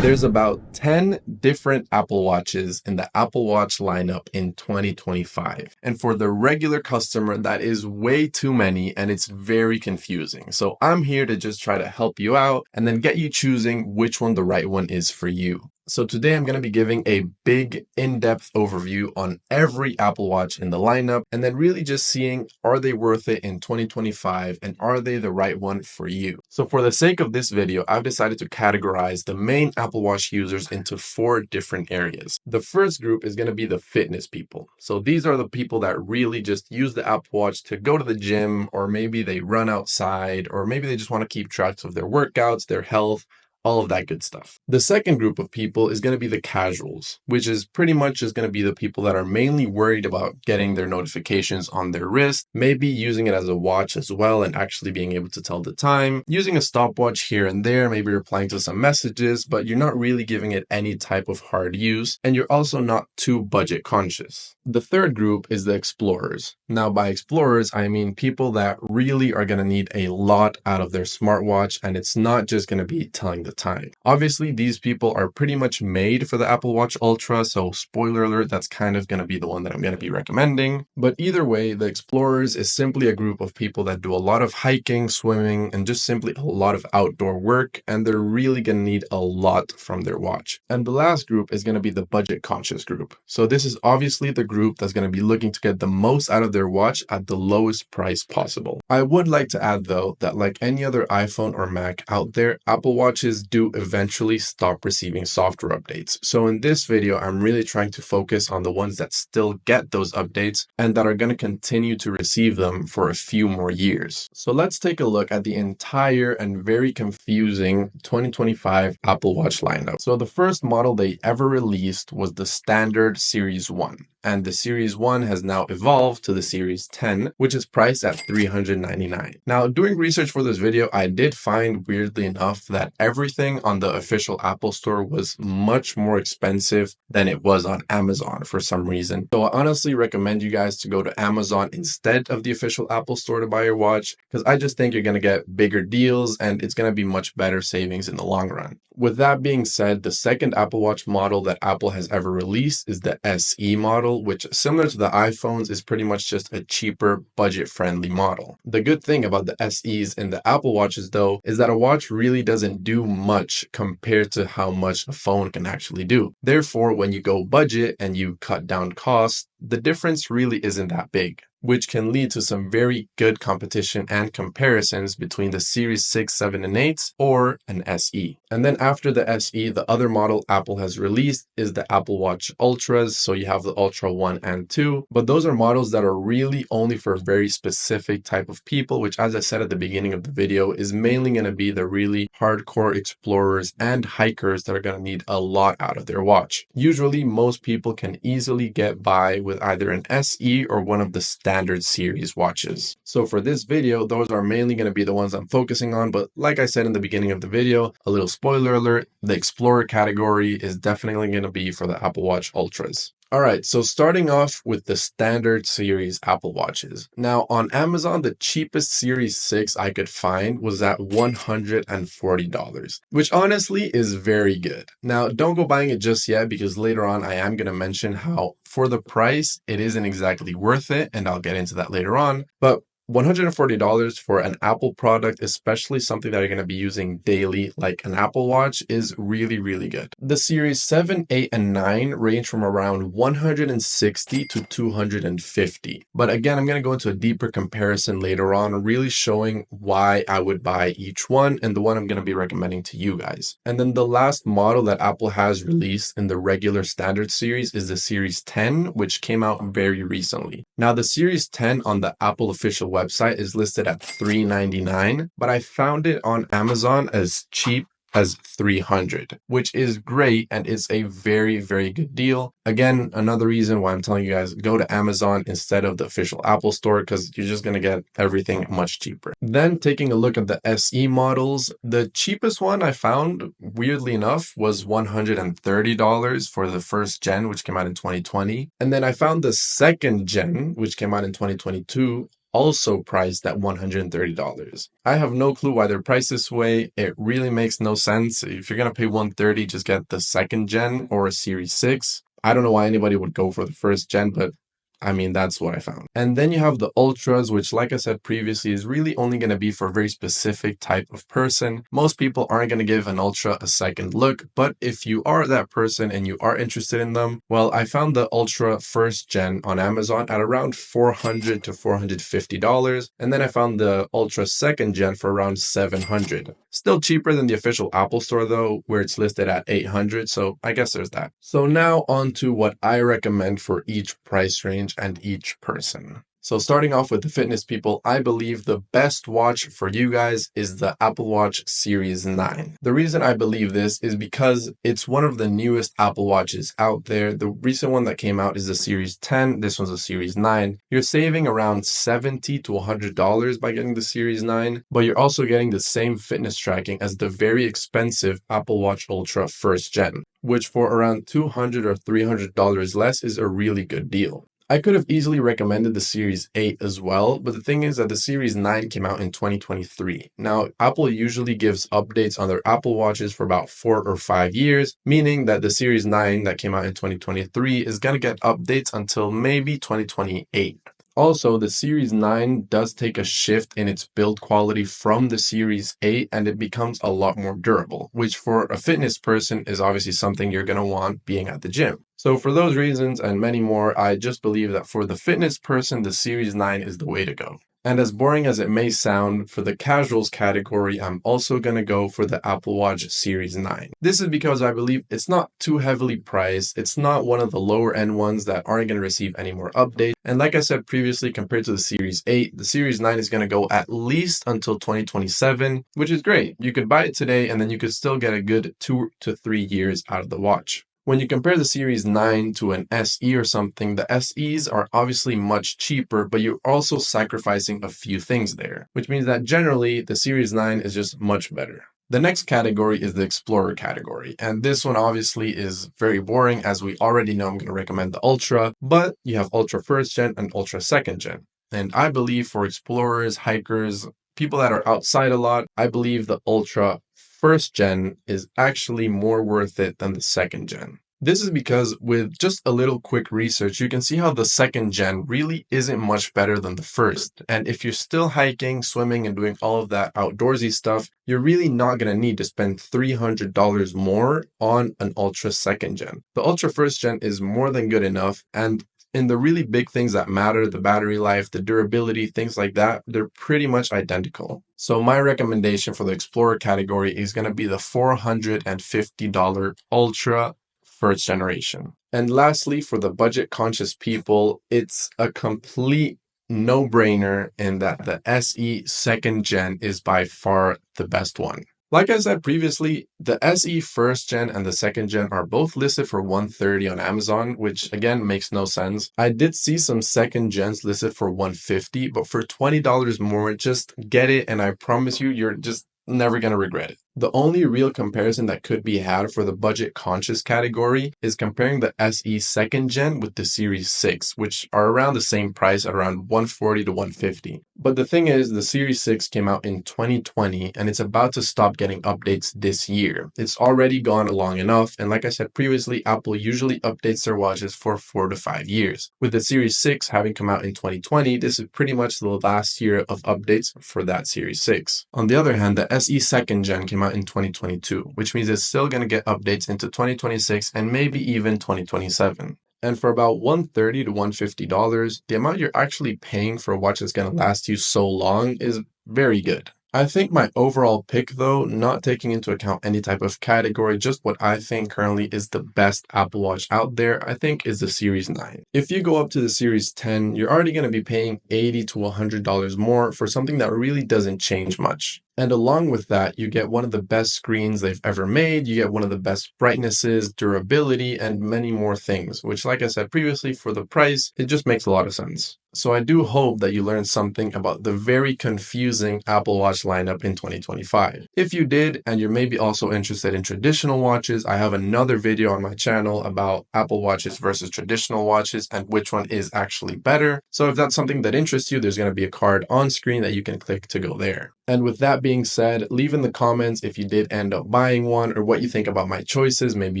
There's about 10 different Apple Watches in the Apple Watch lineup in 2025. And for the regular customer, that is way too many and it's very confusing. So I'm here to just try to help you out and then get you choosing which one the right one is for you. So today I'm going to be giving a big in-depth overview on every Apple Watch in the lineup and then really just seeing, are they worth it in 2025 and are they the right one for you? So for the sake of this video, I've decided to categorize the main Apple Watch users into 4 different areas. The first group is going to be the fitness people. So these are the people that really just use the Apple Watch to go to the gym, or maybe they run outside, or maybe they just want to keep track of their workouts, their health, all of that good stuff. The second group of people is going to be the casuals, which is pretty much just going to be the people that are mainly worried about getting their notifications on their wrist, maybe using it as a watch as well and actually being able to tell the time, using a stopwatch here and there, maybe replying to some messages, but you're not really giving it any type of hard use, and you're also not too budget conscious. The third group is the explorers. Now, by explorers, I mean people that really are going to need a lot out of their smartwatch, and it's not just going to be telling the time. Obviously, these people are pretty much made for the Apple Watch Ultra, so spoiler alert, that's kind of going to be the one that I'm going to be recommending. But either way, the explorers is simply a group of people that do a lot of hiking, swimming, and just simply a lot of outdoor work, and they're really going to need a lot from their watch. And the last group is going to be the budget conscious group. So this is obviously the group that's going to be looking to get the most out of their watch at the lowest price possible. I would like to add though that like any other iPhone or Mac out there, Apple Watches do eventually stop receiving software updates. So in this video, I'm really trying to focus on the ones that still get those updates and that are going to continue to receive them for a few more years. So let's take a look at the entire and very confusing 2025 Apple Watch lineup. So the first model they ever released was the standard Series 1. And the Series 1 has now evolved to the Series 10, which is priced at $399. Now, doing research for this video, I did find, weirdly enough, that everything on the official Apple Store was much more expensive than it was on Amazon for some reason. So I honestly recommend you guys to go to Amazon instead of the official Apple Store to buy your watch, because I just think you're going to get bigger deals and it's going to be much better savings in the long run. With that being said, the second Apple Watch model that Apple has ever released is the SE model, which similar to the iPhones is pretty much just a cheaper, budget-friendly model. The good thing about the SEs and the Apple Watches though is that a watch really doesn't do much compared to how much a phone can actually do. Therefore, when you go budget and you cut down costs, the difference really isn't that big, which can lead to some very good competition and comparisons between the Series 6, 7, and 8 or an SE. And then after the SE, the other model Apple has released is the Apple Watch Ultras. So you have the Ultra 1 and 2, but those are models that are really only for a very specific type of people, which as I said at the beginning of the video, is mainly going to be the really hardcore explorers and hikers that are going to need a lot out of their watch. Usually, most people can easily get by with either an SE or one of the standard series watches. So for this video, those are mainly going to be the ones I'm focusing on. But like I said in the beginning of the video, a little spoiler alert, the Explorer category is definitely going to be for the Apple Watch Ultras. All right, so starting off with the standard series Apple Watches. Now on Amazon, the cheapest Series 6 I could find was at $140, which honestly is very good. Now don't go buying it just yet because later on I am going to mention how for the price, it isn't exactly worth it, and I'll get into that later on. But $140 for an Apple product, especially something that you're going to be using daily like an Apple Watch, is really, really good. The Series 7, 8, and 9 range from around $160 to $250. But again, I'm going to go into a deeper comparison later on, really showing why I would buy each one and the one I'm going to be recommending to you guys. And then the last model that Apple has released in the regular standard series is the Series 10, which came out very recently. Now, the Series 10 on the Apple official website is listed at $399, but I found it on Amazon as cheap as $300, which is great and it's a very, very good deal. Again, another reason why I'm telling you guys go to Amazon instead of the official Apple Store, because you're just going to get everything much cheaper. Then taking a look at the SE models, the cheapest one I found, weirdly enough, was $130 for the first gen, which came out in 2020. And then I found the second gen, which came out in 2022, also priced at $130. I have no clue why they're priced this way. It really makes no sense. If you're going to pay $130, just get the second gen or a Series 6. I don't know why anybody would go for the first gen, but I mean, that's what I found. And then you have the Ultras, which, like I said previously, is really only going to be for a very specific type of person. Most people aren't going to give an Ultra a second look, but if you are that person and you are interested in them, well, I found the Ultra first gen on Amazon at around $400 to $450. And then I found the Ultra second gen for around $700. Still cheaper than the official Apple store though, where it's listed at $800. So I guess there's that. So now on to what I recommend for each price range and each person. So starting off with the fitness people, I believe the best watch for you guys is the Apple Watch Series 9. The reason I believe this is because it's one of the newest Apple Watches out there. The recent one that came out is the Series 10. This one's a Series 9. You're saving around $70 to $100 by getting the Series 9, but you're also getting the same fitness tracking as the very expensive Apple Watch Ultra first gen, which for around $200 or $300 less is a really good deal. I could have easily recommended the Series 8 as well, but the thing is that the Series 9 came out in 2023. Now, Apple usually gives updates on their Apple Watches for about 4 or 5 years, meaning that the Series 9 that came out in 2023 is going to get updates until maybe 2028. Also, the Series 9 does take a shift in its build quality from the Series 8 and it becomes a lot more durable, which for a fitness person is obviously something you're going to want being at the gym. So for those reasons and many more, I just believe that for the fitness person, the Series 9 is the way to go. And as boring as it may sound, for the casuals category, I'm also going to go for the Apple Watch Series 9. This is because I believe it's not too heavily priced. It's not one of the lower end ones that aren't going to receive any more updates. And like I said previously, compared to the Series 8, the Series 9 is going to go at least until 2027, which is great. You could buy it today and then you could still get a good 2 to 3 years out of the watch. When you compare the Series 9 to an SE or something, the SEs are obviously much cheaper, but you're also sacrificing a few things there, which means that generally the Series 9 is just much better. The next category is the Explorer category, and this one obviously is very boring as we already know I'm going to recommend the Ultra, but you have Ultra first gen and Ultra second gen. And I believe for explorers, hikers, people that are outside a lot, I believe the Ultra first gen is actually more worth it than the second gen. This is because with just a little quick research, you can see how the second gen really isn't much better than the first. And if you're still hiking, swimming, and doing all of that outdoorsy stuff, you're really not going to need to spend $300 more on an Ultra second gen. The Ultra first gen is more than good enough, and in the really big things that matter, the battery life, the durability, things like that, they're pretty much identical. So my recommendation for the Explorer category is going to be the $450 Ultra first generation. And lastly, for the budget conscious people, it's a complete no-brainer in that the SE second gen is by far the best one. Like I said previously, the SE first gen and the second gen are both listed for $130 on Amazon, which again makes no sense. I did see some second gens listed for $150, but for $20 more, just get it and I promise you, you're just never going to regret it. The only real comparison that could be had for the budget conscious category is comparing the SE second gen with the Series 6, which are around the same price at around $140 to $150. But the thing is, the Series 6 came out in 2020 and it's about to stop getting updates this year. It's already gone long enough, and like I said previously, Apple usually updates their watches for 4 to 5 years. With the Series 6 having come out in 2020, this is pretty much the last year of updates for that Series 6. On the other hand, the SE second gen came out in 2022, which means it's still going to get updates into 2026 and maybe even 2027. And for about $130 to $150, the amount you're actually paying for a watch that's going to last you so long is very good. I think my overall pick though, not taking into account any type of category, just what I think currently is the best Apple Watch out there, I think is the Series 9. If you go up to the Series 10, you're already going to be paying $80 to $100 more for something that really doesn't change much. And along with that, you get one of the best screens they've ever made. You get one of the best brightnesses, durability, and many more things, which, like I said previously, for the price, it just makes a lot of sense. So I do hope that you learned something about the very confusing Apple Watch lineup in 2025. If you did, and you're maybe also interested in traditional watches, I have another video on my channel about Apple Watches versus traditional watches and which one is actually better. So if that's something that interests you, there's going to be a card on screen that you can click to go there. And with that being said, leave in the comments if you did end up buying one or what you think about my choices. Maybe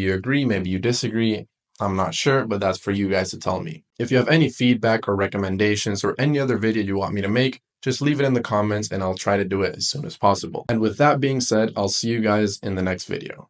you agree, maybe you disagree. I'm not sure, but that's for you guys to tell me. If you have any feedback or recommendations or any other video you want me to make, just leave it in the comments and I'll try to do it as soon as possible. And with that being said, I'll see you guys in the next video.